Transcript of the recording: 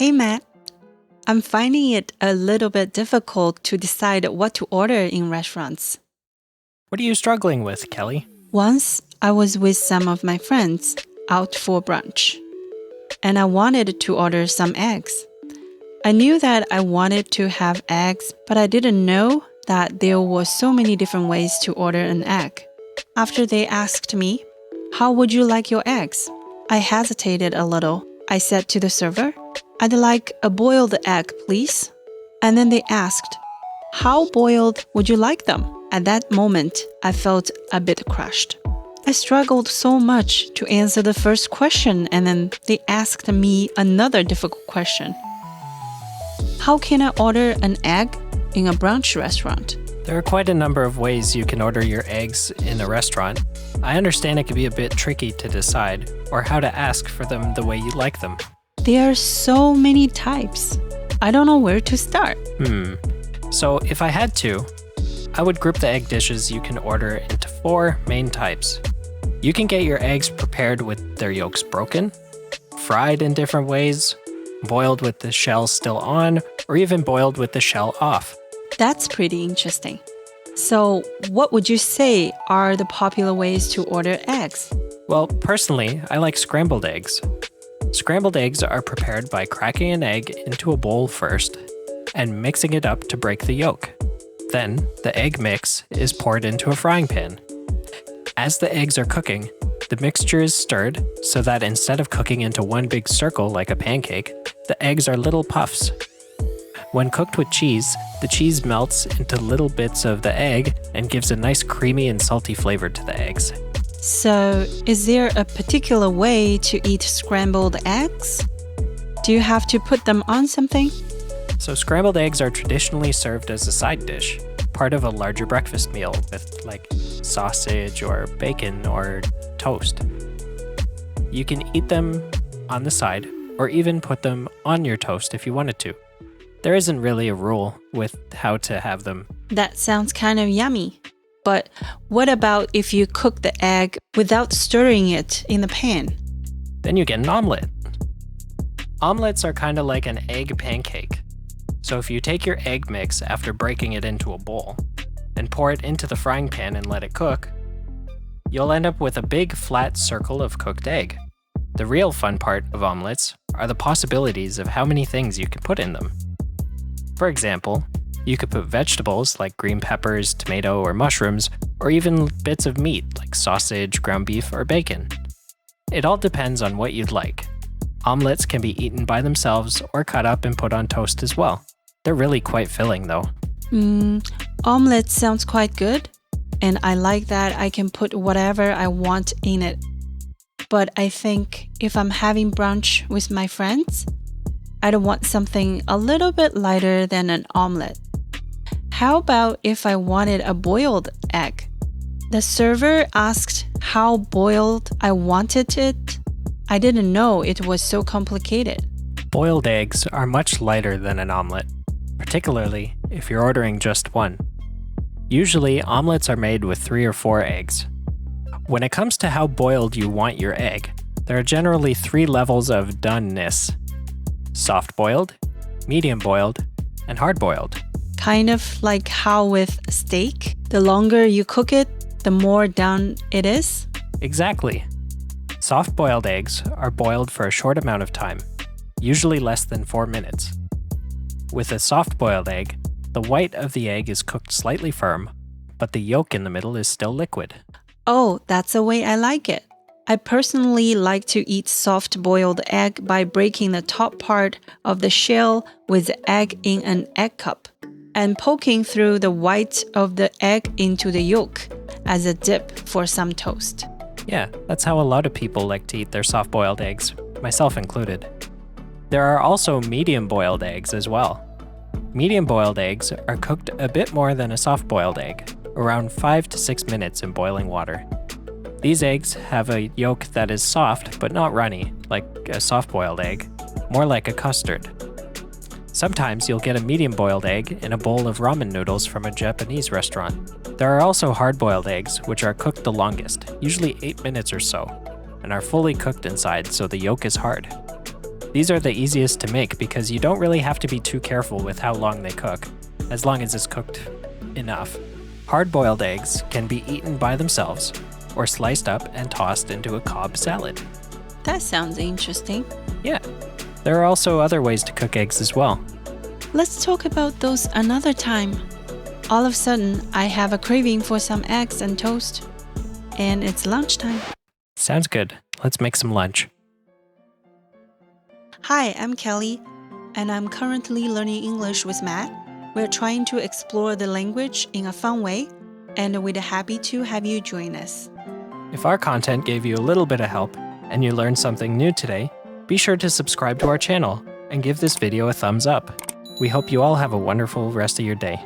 Hey Matt, I'm finding it a little bit difficult to decide what to order in restaurants. What are you struggling with, Kelly? Once I was with some of my friends out for brunch, and I wanted to order some eggs. I knew that I wanted to have eggs, but I didn't know that there were so many different ways to order an egg. After they asked me, "How would you like your eggs?" I hesitated a little. I said to the server, "I'd like a boiled egg, please." And then they asked, "How boiled would you like them?" At that moment, I felt a bit crushed. I struggled so much to answer the first question, and then they asked me another difficult question. How can I order an egg in a brunch restaurant? There are quite a number of ways you can order your eggs in a restaurant. I understand it can be a bit tricky to decide, or how to ask for them the way you like them. There are so many types. I don't know where to start. So if I had to, I would group the egg dishes you can order into 4 main types. You can get your eggs prepared with their yolks broken, fried in different ways, boiled with the shell still on, or even boiled with the shell off. That's pretty interesting. So, what would you say are the popular ways to order eggs? Well, personally, I like scrambled eggs. Scrambled eggs are prepared by cracking an egg into a bowl first and mixing it up to break the yolk. Then, the egg mix is poured into a frying pan. As the eggs are cooking, the mixture is stirred so that instead of cooking into one big circle like a pancake, the eggs are little puffs. When cooked with cheese, the cheese melts into little bits of the egg and gives a nice creamy and salty flavor to the eggs. So, is there a particular way to eat scrambled eggs? Do you have to put them on something? So scrambled eggs are traditionally served as a side dish, part of a larger breakfast meal with like sausage or bacon or toast. You can eat them on the side or even put them on your toast if you wanted to. There isn't really a rule with how to have them. That sounds kind of yummy. But what about if you cook the egg without stirring it in the pan? Then you get an omelette. Omelettes are kind of like an egg pancake. So if you take your egg mix after breaking it into a bowl and pour it into the frying pan and let it cook, you'll end up with a big flat circle of cooked egg. The real fun part of omelettes are the possibilities of how many things you can put in them. For example, you could put vegetables like green peppers, tomato, or mushrooms, or even bits of meat like sausage, ground beef, or bacon. It all depends on what you'd like. Omelettes can be eaten by themselves or cut up and put on toast as well. They're really quite filling though. Omelette sounds quite good, and I like that I can put whatever I want in it. But I think if I'm having brunch with my friends, I'd want something a little bit lighter than an omelette. How about if I wanted a boiled egg? The server asked how boiled I wanted it. I didn't know it was so complicated. Boiled eggs are much lighter than an omelette, particularly if you're ordering just one. Usually, omelettes are made with 3 or 4 eggs. When it comes to how boiled you want your egg, there are generally 3 levels of doneness: soft-boiled, medium-boiled, and hard-boiled. Kind of like how with steak, the longer you cook it, the more done it is? Exactly. Soft-boiled eggs are boiled for a short amount of time, usually less than 4 minutes. With a soft-boiled egg, the white of the egg is cooked slightly firm, but the yolk in the middle is still liquid. Oh, that's the way I like it. I personally like to eat soft-boiled egg by breaking the top part of the shell with the egg in an egg cup and poking through the white of the egg into the yolk as a dip for some toast. Yeah, that's how a lot of people like to eat their soft-boiled eggs, myself included. There are also medium-boiled eggs as well. Medium-boiled eggs are cooked a bit more than a soft-boiled egg, around 5 to 6 minutes in boiling water. These eggs have a yolk that is soft but not runny, like a soft-boiled egg, more like a custard. Sometimes you'll get a medium-boiled egg in a bowl of ramen noodles from a Japanese restaurant. There are also hard-boiled eggs, which are cooked the longest, usually 8 minutes or so, and are fully cooked inside so the yolk is hard. These are the easiest to make because you don't really have to be too careful with how long they cook, as long as it's cooked enough. Hard-boiled eggs can be eaten by themselves or sliced up and tossed into a Cobb salad. That sounds interesting. Yeah, there are also other ways to cook eggs as well. Let's talk about those another time. All of a sudden, I have a craving for some eggs and toast. And it's lunchtime. Sounds good. Let's make some lunch. Hi, I'm Kelly, and I'm currently learning English with Matt. We're trying to explore the language in a fun way, and we're happy to have you join us. If our content gave you a little bit of help and you learned something new today, be sure to subscribe to our channel and give this video a thumbs up. We hope you all have a wonderful rest of your day.